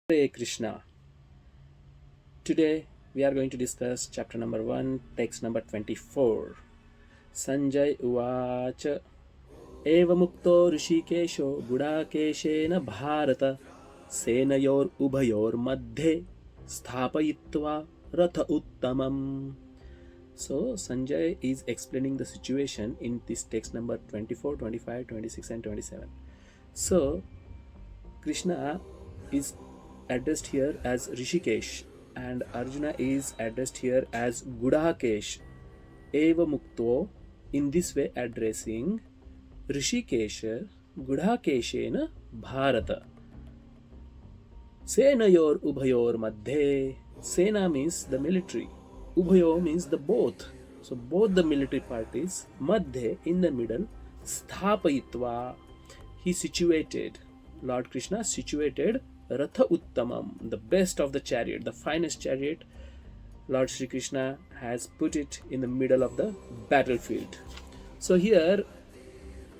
Hare Krishna. Today we are going to discuss chapter number 1, text number 24. Sanjay uvāca evam ukto hṛṣīkeśo guḍākeśena bhārata senayor ubhayor madhye sthāpayitvā ratha-uttamam. So Sanjay is explaining the situation in this text number 24, 25, 26 and 27. So Krishna is addressed here as hṛṣīkeśo and Arjuna is addressed here as Guḍākeśa. Evam ukto, in this way addressing hṛṣīkeśa guḍākeśena Bharata. Senayor ubhayor madhye. Sena means the military. Ubhayor means the both. So both the military parties. Madhye, in the middle. Sthāpayitvā, he situated. Lord Krishna situated ratha-uttamam, the best of the chariot, the finest chariot. Lord Sri Krishna has put it in the middle of the battlefield. So here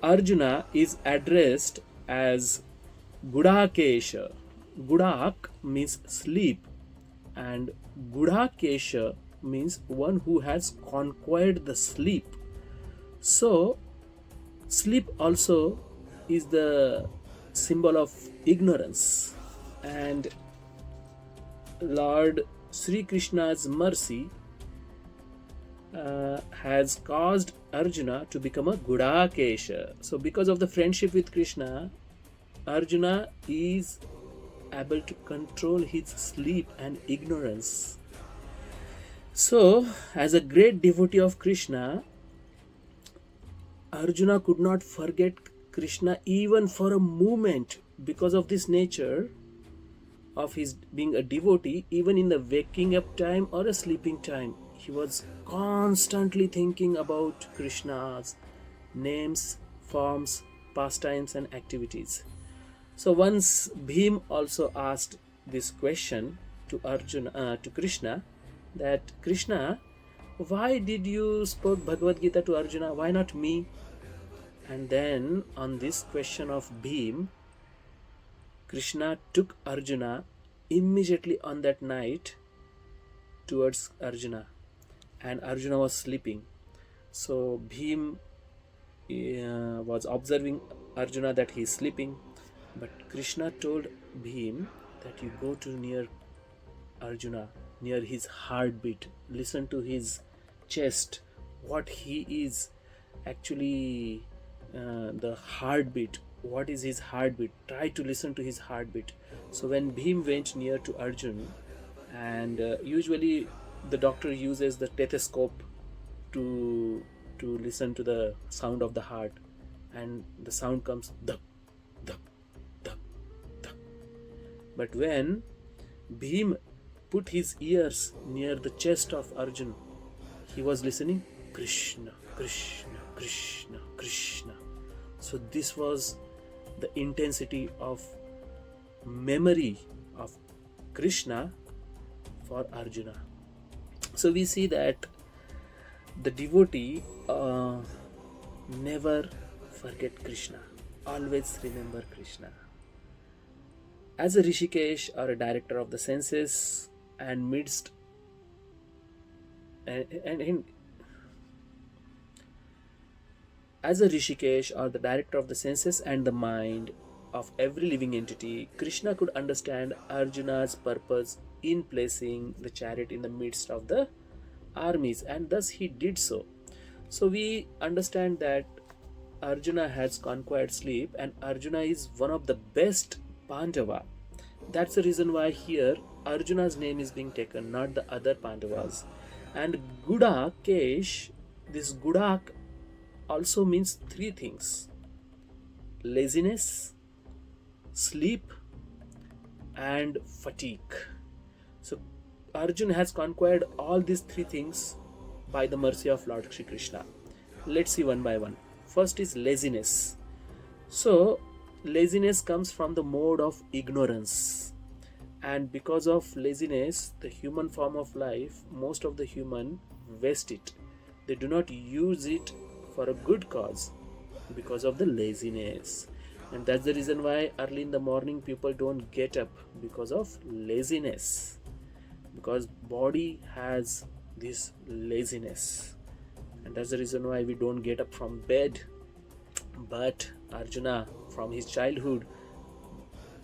Arjuna is addressed as Guḍākeśa. Guḍāk means sleep and Guḍākeśa means one who has conquered the sleep. So sleep also is the symbol of ignorance, and Lord Sri Krishna's mercy has caused Arjuna to become a Guḍākeśa. So because of the friendship with Krishna, Arjuna is able to control his sleep and ignorance. So as a great devotee of Krishna, Arjuna could not forget Krishna even for a moment. Because of this nature of his being a devotee, even in the waking up time or a sleeping time, he was constantly thinking about Krishna's names, forms, pastimes and activities. So once Bhim also asked this question to Arjuna, to Krishna, that Krishna, why did you spoke Bhagavad Gita to Arjuna? Why not me? And then on this question of Bhim, Krishna took Arjuna immediately on that night towards Arjuna, and Arjuna was sleeping. So Bhim was observing Arjuna that he is sleeping, but Krishna told Bhim that you go to near Arjuna, near his heartbeat, listen to his chest, what he is actually, the heartbeat. What is his heartbeat? Try to listen to his heartbeat. So when Bhim went near to Arjuna, and usually the doctor uses the stethoscope to listen to the sound of the heart, and the sound comes dhak, dhak, dhak, dhak. But when Bhim put his ears near the chest of Arjuna, he was listening Krishna, Krishna, Krishna, Krishna. So this was the intensity of memory of Krishna for Arjuna. So we see that the devotee never forget Krishna, always remember Krishna. As a hṛṣīkeśo or a director of the senses and midst as a hṛṣīkeśo or the director of the senses and the mind of every living entity, Krishna could understand Arjuna's purpose in placing the chariot in the midst of the armies, and thus he did so. So we understand that Arjuna has conquered sleep, and Arjuna is one of the best Pandava. That's the reason why here Arjuna's name is being taken, not the other Pandavas. And Guḍākeśa, this Guḍāk also means three things: laziness, sleep and fatigue. So Arjuna has conquered all these three things by the mercy of Lord Sri Krishna. Let's see one by one. First is laziness. So laziness comes from the mode of ignorance, and because of laziness, the human form of life, most of the human waste it. They do not use it for a good cause because of the laziness. And that's the reason why early in the morning people don't get up, because of laziness, because body has this laziness, and that's the reason why we don't get up from bed. But Arjuna, from his childhood,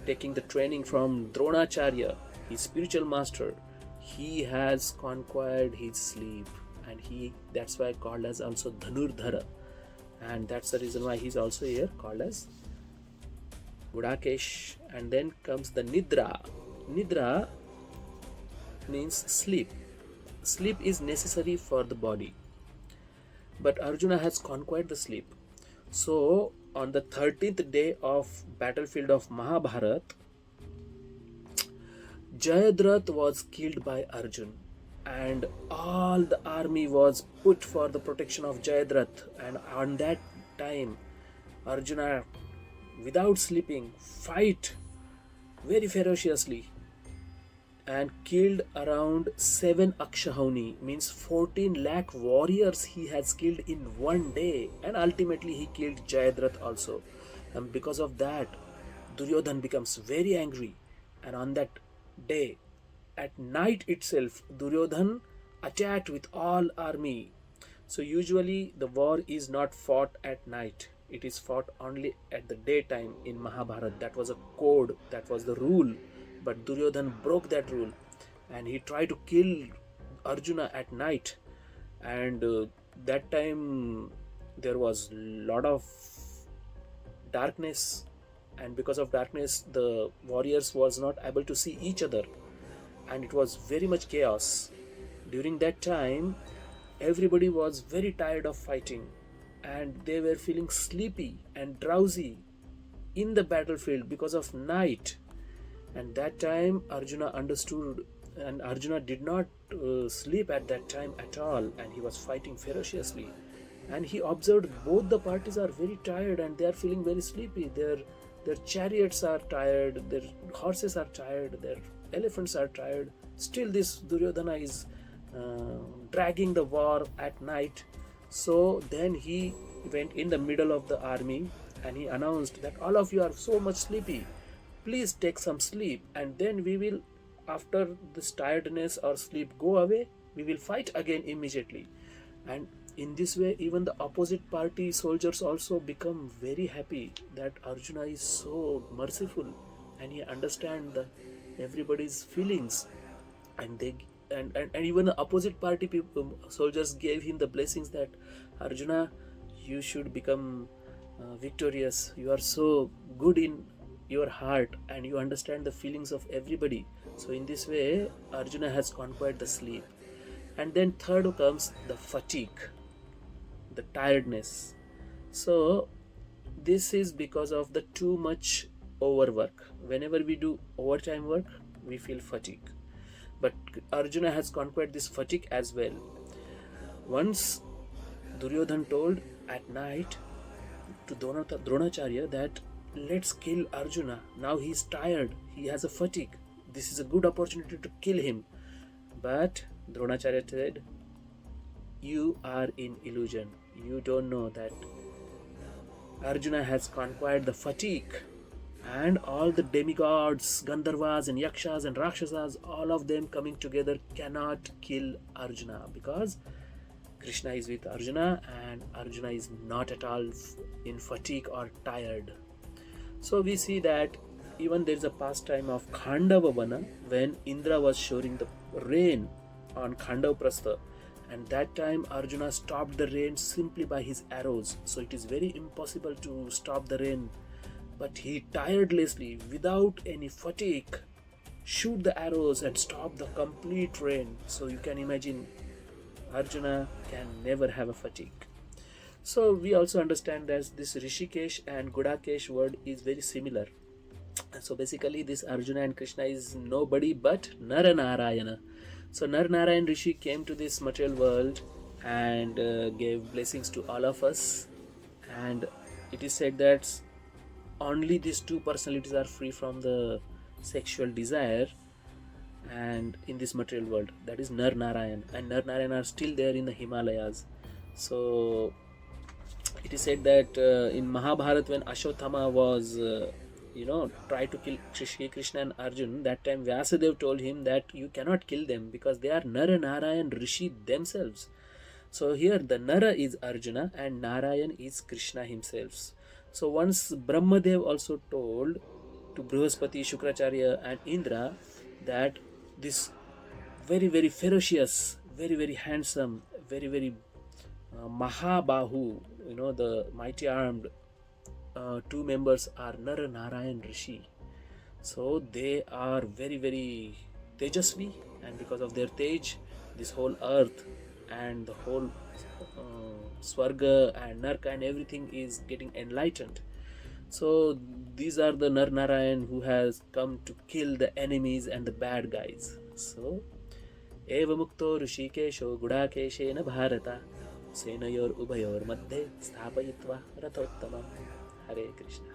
taking the training from Dronacharya, his spiritual master, he has conquered his sleep, and that's why called as also Dhanurdhara, and that's the reason why he's also here called as Guḍākeśa. And then comes the Nidra. Nidra means sleep. Sleep is necessary for the body, but Arjuna has conquered the sleep. So on the 13th day of battlefield of Mahabharata, Jayadratha was killed by Arjuna, and all the army was put for the protection of Jayadratha. And on that time, Arjuna, without sleeping, fight very ferociously and killed around 7 Akshahuni, means 14 lakh warriors he has killed in one day, and ultimately he killed Jayadratha also. And because of that, Duryodhan becomes very angry, and on that day, at night itself, Duryodhan attacked with all army. So usually the war is not fought at night, it is fought only at the daytime in Mahabharata. That was a code, that was the rule. But Duryodhan broke that rule, and he tried to kill Arjuna at night. And that time there was a lot of darkness, and because of darkness the warriors was not able to see each other, and it was very much chaos. During that time, everybody was very tired of fighting, and they were feeling sleepy and drowsy in the battlefield because of night. And that time Arjuna understood, and Arjuna did not sleep at that time at all, and he was fighting ferociously. And he observed both the parties are very tired, and they are feeling very sleepy. Their chariots are tired, their horses are tired, their elephants are tired. Still this Duryodhana is dragging the war at night. So then he went in the middle of the army, and he announced that all of you are so much sleepy, please take some sleep, and then we will, after this tiredness or sleep go away, we will fight again immediately. And in this way, even the opposite party soldiers also become very happy that Arjuna is so merciful, and he understands everybody's feelings. And they and even the opposite party people, soldiers gave him the blessings that Arjuna, you should become victorious. You are so good in your heart, and you understand the feelings of everybody. So in this way, Arjuna has conquered the sleep. And then third comes the fatigue, the tiredness. So this is because of the too much overwork. Whenever we do overtime work, we feel fatigue. But Arjuna has conquered this fatigue as well. Once Duryodhan told at night to Dronacharya that let's kill Arjuna. Now he is tired, he has a fatigue. This is a good opportunity to kill him. But Dronacharya said, you are in illusion. You don't know that Arjuna has conquered the fatigue, and all the demigods, Gandharvas and Yakshas and Rakshasas, all of them coming together cannot kill Arjuna, because Kṛṣṇa is with Arjuna, and Arjuna is not at all in fatigue or tired. So we see that even there is a pastime of Khandavavana, when Indra was showering the rain on Khandavaprastha, and that time Arjuna stopped the rain simply by his arrows. So it is very impossible to stop the rain, but he tirelessly, without any fatigue, shoot the arrows and stop the complete rain. So you can imagine Arjuna can never have a fatigue. So we also understand that this hṛṣīkeśo and Guḍākeśa word is very similar. So basically this Arjuna and Kṛṣṇa is nobody but Nara-Narayana. So Nara-Narayan Rishi came to this material world and gave blessings to all of us. And it is said that only these two personalities are free from the sexual desire and in this material world, that is Nar Narayan, and Nar Narayan are still there in the Himalayas. So It is said that in Mahabharata, when Ashwatthama was try to kill Kṛṣṇa and Arjuna, that time Vyasadeva told him that you cannot kill them because they are Nara, Narayan, Rishi themselves. So here the Nara is Arjuna and Narayan is Kṛṣṇa himself. So once Brahmadev also told to Brihaspati, Shukracharya and Indra that this very, very ferocious, very, very handsome, very, very Mahabahu, the mighty armed two members are Nara, Narayan, Rishi. So they are very, very tejasvi, and because of their tej, this whole earth and the whole Swarga and Narka and everything is getting enlightened. So these are the Nar Narayan who has come to kill the enemies and the bad guys. So evam ukto hṛṣīkeśo guḍākeśena bhārata senayor ubhayor madhye sthāpayitvā rathottamam. Hare Krishna.